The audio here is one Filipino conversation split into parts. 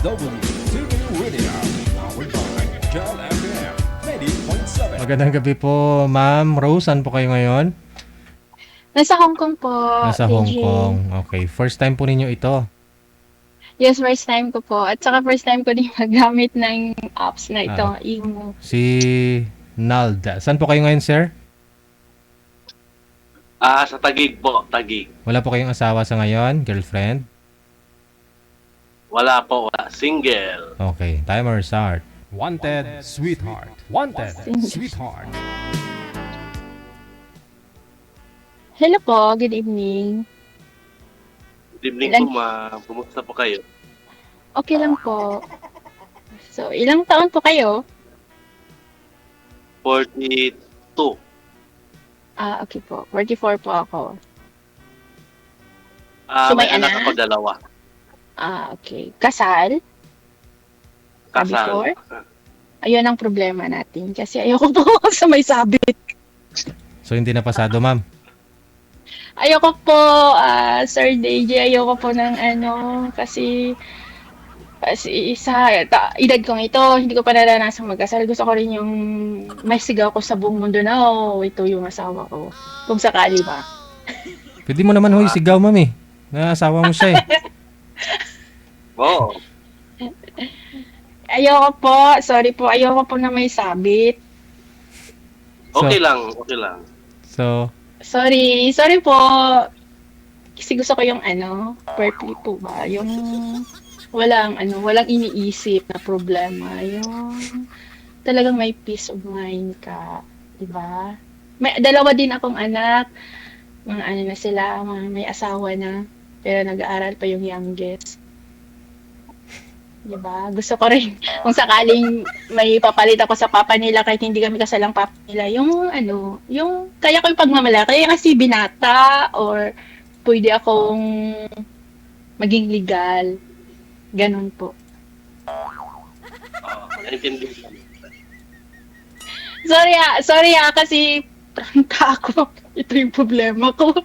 DWTV Radio, powered by Cal FM 90.7. Magandang gabi po, Ma'am Rose. Saan po kayo ngayon? Nasa Hong Kong po. Nasa Hong DJ. Kong. Okay. First time po ninyo ito. Yes, first time ko po. At saka first time ko din magamit ng apps na ito. Imo. Si Nalda. Saan po kayo ngayon, sir? Sa Taguig po, Taguig. Wala po kayong asawa sa ngayon? Girlfriend? Wala po, wala. Single. Okay. Timer start. Wanted Sweetheart. Wanted Sweetheart. Hello po. Good evening. Good evening po, ma'am. Kumusta po kayo? Okay lang po. So, ilang taon po kayo? 42. Okay po. 44 po ako. So, May may anak anak? ako, dalawa. Okay. Kasal? Kasal. Before? Ayun ang problema natin. Kasi ayoko po sa may sabit. So, hindi na pasado, ma'am. Ayoko po, Sir DJ, ayoko po ng kasi edad kong ito, hindi ko pa naranasang magkasal. Gusto ko rin yung may sigaw ko sa buong mundo na, ito yung asawa ko. Kung sakali ba. Pwede mo naman ho isigaw, ma'am eh. Naasawa mo siya eh. Oo. Ayoko po, sorry po, ayoko po na may sabit. Okay lang, okay lang. So, Sorry po. Kasi gusto ko yung perfect po ba? Yung walang iniisip na problema. Yung talagang may peace of mind ka. Diba? May dalawa din akong anak. Mga na sila, mga may asawa na. Pero nag-aaral pa yung youngest. Diba? Gusto ko rin, kung sakaling may papalit ako sa papa nila kahit hindi kami kasalang papa nila, yung kaya ko yung pagmamalaki, kasi binata or pwede akong maging legal. Ganun po. Naintindihan. Sorry kasi prangka ako. Ito yung problema ko.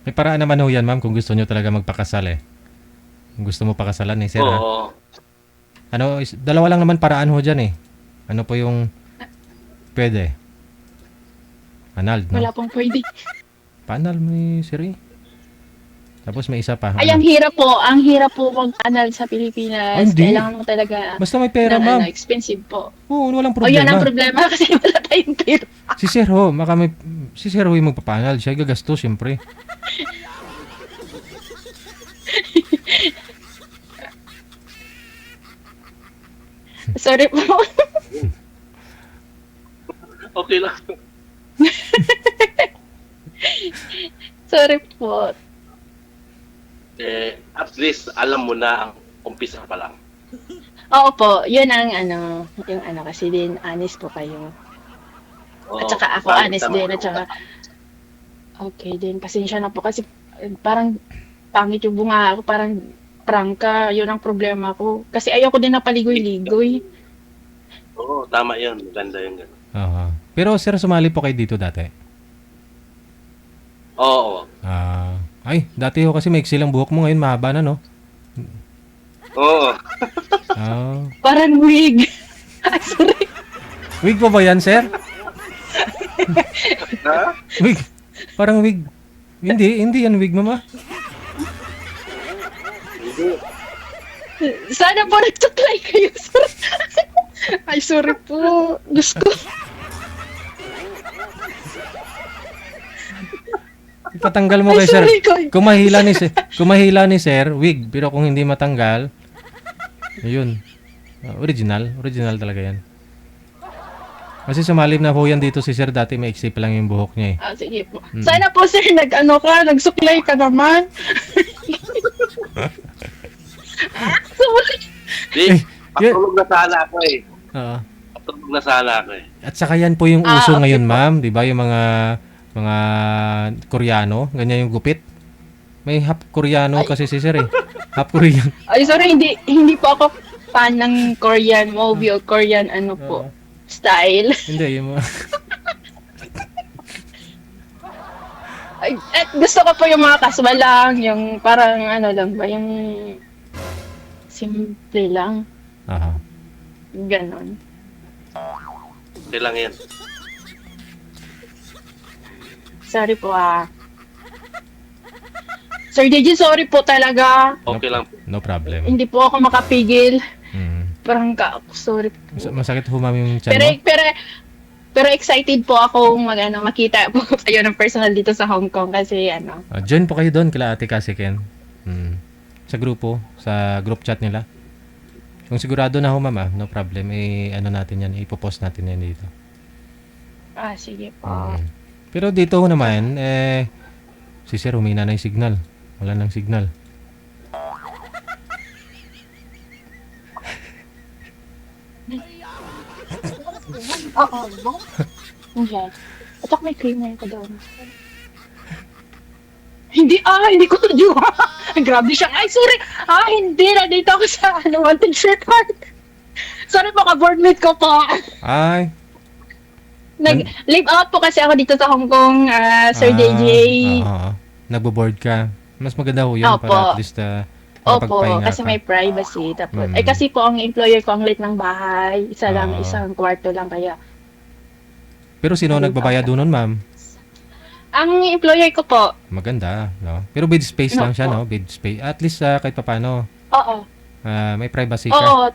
may paraan naman ho yan, ma'am, kung gusto nyo talaga magpakasal eh. Kung gusto mo pakasalan eh, sir. Oo. Dalawa lang naman paraan ho dyan eh. Ano po yung pwede? Anal, no? Wala pong pwede. Paanal mo eh, sir eh. Tapos may isa pa. Ay, ang hirap po mag-anal sa Pilipinas. Ay, hindi. Kailangan mo talaga Basta may pera, ng ma'am. expensive po. Oo, walang O, yun problema. ang problema kasi wala tayong pera. Si sir ho yung magpapanal. Siya gagastos, syempre. Sorry po. Okay lang. Sorry po. At least alam mo na ang umpisa pa lang. Oo po, yun ang kasi din honest po kayo. Oo, At saka ako bakit honest naman? din, at saka okay din, pasensya na po kasi parang pangit yung bunga ako, parang prangka, yun ang problema ko. Kasi ayoko din na paligoy-ligoy. Oo, tama yun. Maganda yun. Aha. Pero sir, sumali po kayo dito dati? Oo. Ay, dati ho kasi maiksi lang buhok mo. Ngayon mahaba na, no? Oo. Parang wig. Ay, sorry. Wig po ba yan, sir? Ha? Wig. Parang wig. Hindi yan wig, mama. Sana po nagsuklay kayo, sir. Ay, sorry po. Diyos ko. Ipatanggal mo Ay, kay sir. sorry ko. Kung mahila ni sir, wig. Pero kung hindi matanggal, ayun. Original talaga yan. Kasi sumalib na po yan dito si sir. Dati may pa lang yung buhok niya eh. Sige po. Sana po, sir, nagsuklay ka naman. Sorry. Di, patulog na sana ako eh. Oo. Patulog na sana ako eh. At saka yan po yung uso Okay ngayon, po. ma'am. Di ba? Yung mga Koreano. Ganyan yung gupit. May half Koreano kasi si sir eh. Half Korean. Ay, sorry, hindi po ako fan ng Korean movie o Korean po. Style. Hindi, yung mga... At gusto ko po yung mga casual lang, yung parang ano lang ba, yung simple lang, Aha. ganon. Okay lang yan. Sorry po Sir DJ, sorry po talaga. Okay lang. No problem. Hindi po ako makapigil. Parang sorry. Masakit ho, ma'am, yung tiyan Pero, mo? pero excited po ako makita po kayo ng personal dito sa Hong Kong kasi Join po kayo doon kila Ate Cassie Ken. Sa grupo, sa group chat nila. Kung sigurado na ho, ma'am, no problem. Ano natin yan, ipopost natin yan dito. sige po. Pero dito ho naman, si Sir humina na yung signal. Wala nang signal. Oo. Okay. At saka may creamer ko doon. Hindi ko to do. Grabe siya. Ay, sorry. Hindi. Nandito ako sa wanted shirt card. Sorry po, ka-boardmate ko po. Ay, Nag-live out po kasi ako dito sa Hong Kong, Sir DJ. Nagbo-board ka. Mas maganda ho yun Opo. para at least Opo, makapagpahinga kasi ka. may privacy. Tapos, Mm. kasi po ang employer ko ang late ng bahay. Ah. Isang kwarto lang kaya. Pero sino nagbabayad doon, ma'am? Ang employer ko po, Maganda, no? Pero bed space lang siya, Opo. no? Bed space. At least kahit papaano, oo. may privacy ka. Oo.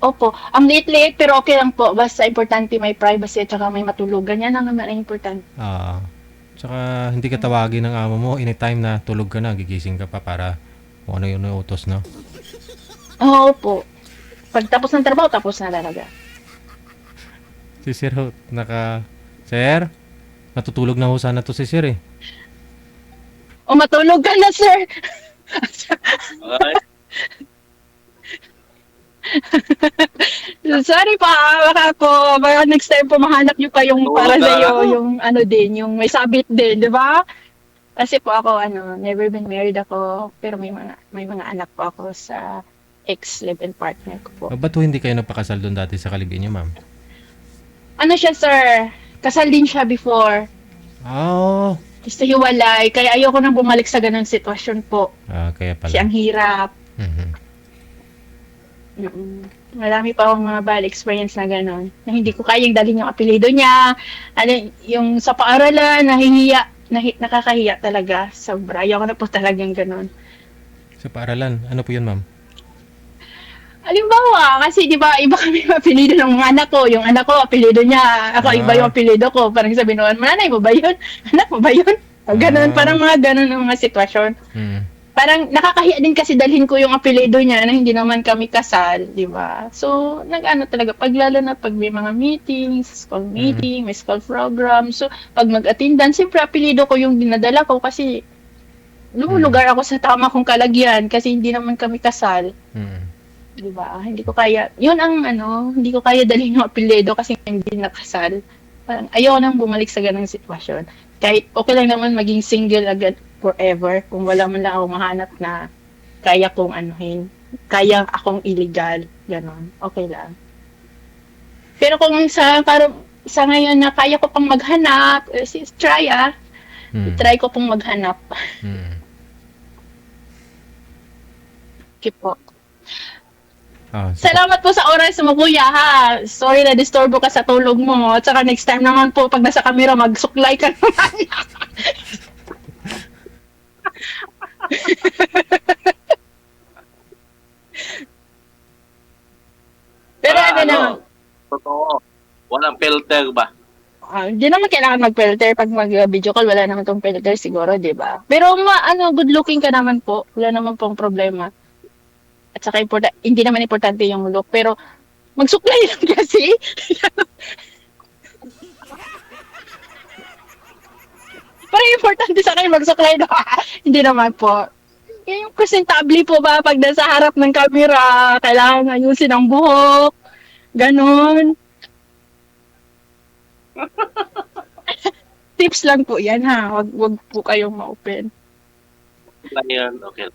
Opo. Ang liit-liit pero okay lang po. Basta importante may privacy at saka may matulugan. Yan ang naman ang importante. Tsaka hindi ka tawagin ng amo mo anytime na tulog ka na, gigising ka pa para kung ano yung utos, no? Oo po. Pag tapos ng trabaho, tapos na talaga. Si Sir ho, Sir, natutulog na ho sana to si Sir eh. O matulog ka na, sir. Okay. Sorry pa, baka next time po mahanap nyo pa yung para Tulog ka. sa'yo, yung yung may sabit din, di ba? Kasi po ako, never been married ako, pero may mga anak po ako sa ex-live-in partner ko po. Ba't ho hindi kayo nagpakasal doon dati sa Kalibin niyo, ma'am? Ano siya, sir? Kasal din siya before. Oh, Gusto hiwalay, kaya ayoko nang bumalik sa ganang sitwasyon po. kaya pala. Kasi ang hirap. Mhm. Marami pa akong mga bad experience na gano'n. Na hindi ko kayang dalhin yung apelido niya. Yung sa paaralan, nakakahiya talaga. Sobra. Ayoko na po talagang gano'n. Sa paaralan, ano po yun, ma'am? Halimbawa, kasi di ba iba kami yung apelido ng mga anak ko. Yung anak ko, apelido niya. Ako, iba yung apelido ko. Parang sabi noon, nanay mo ba yun? Anak mo ba yun? Gano'n, parang mga gano'n ng mga sitwasyon. Parang nakakahiya din kasi dalhin ko yung apelido niya na hindi naman kami kasal, di ba? So, talaga, lalo na pag may mga meetings, school meeting, may school program. So, pag mag-attendance, siyempre apelido ko yung dinadala ko kasi lumulugar ako sa tama kong kalagyan kasi hindi naman kami kasal. Di ba? Hindi ko kaya, yun ang hindi ko kaya dalhin yung apelido kasi hindi nakasal. Parang ayaw nang bumalik sa ganang sitwasyon. Kahit okay lang naman maging single agad forever kung wala man lang ako mahanap na kaya kong kaya akong illegal, ganon. Okay lang. Pero kung sa ngayon na kaya ko pang maghanap, try try ko pong maghanap. Okay po. Salamat po sa oras mo, kuya, ha. Sorry na disturbo ka sa tulog mo. At saka next time naman po, pag nasa camera, magsuklay ka naman. Pero naman. Totoo. Walang filter ba? Hindi naman kailangan mag-filter pag mag-video call. Wala naman tong filter siguro, di ba? Pero good looking ka naman po. Wala naman pong problema. At saka hindi naman importante yung look. Pero magsuklay lang kasi. Parang importante sa akin magsuklay na. Hindi naman po. Yung presentable po ba pag nasa harap ng camera, kailangan ayusin ang buhok. Ganon. Tips lang po yan, ha. Wag po kayong ma-open. Yan, okay.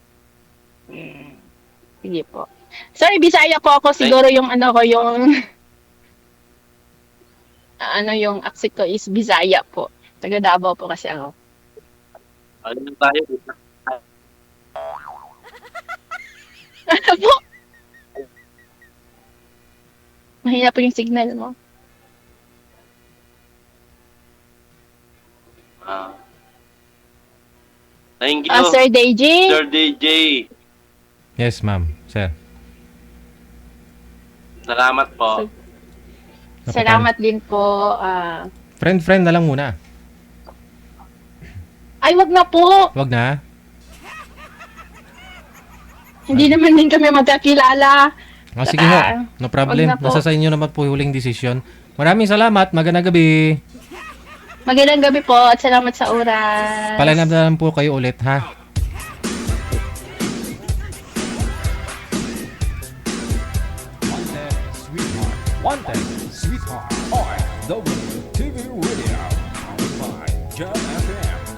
Sige po. Sorry, Bisaya po ako. Siguro yung yung accent ko is Bisaya po. Taga Davao po kasi ako. Ano na tayo? Ano po? Mahina po yung signal mo. Thank you, Sir Deji. Sir DJ. Yes, ma'am. Sir. Salamat po. Salamat din po. Friend na lang muna. Ay, wag na po. Wag na. Hindi naman din kami magkakilala. Sige ho. No problem. wag na po. Nasa sa inyo naman po yung huling desisyon. Maraming salamat. Magandang gabi. Magandang gabi po at salamat sa oras. Palinam na lang po kayo ulit, ha? Wanted, sweetheart. Wanted, sweetheart. Or the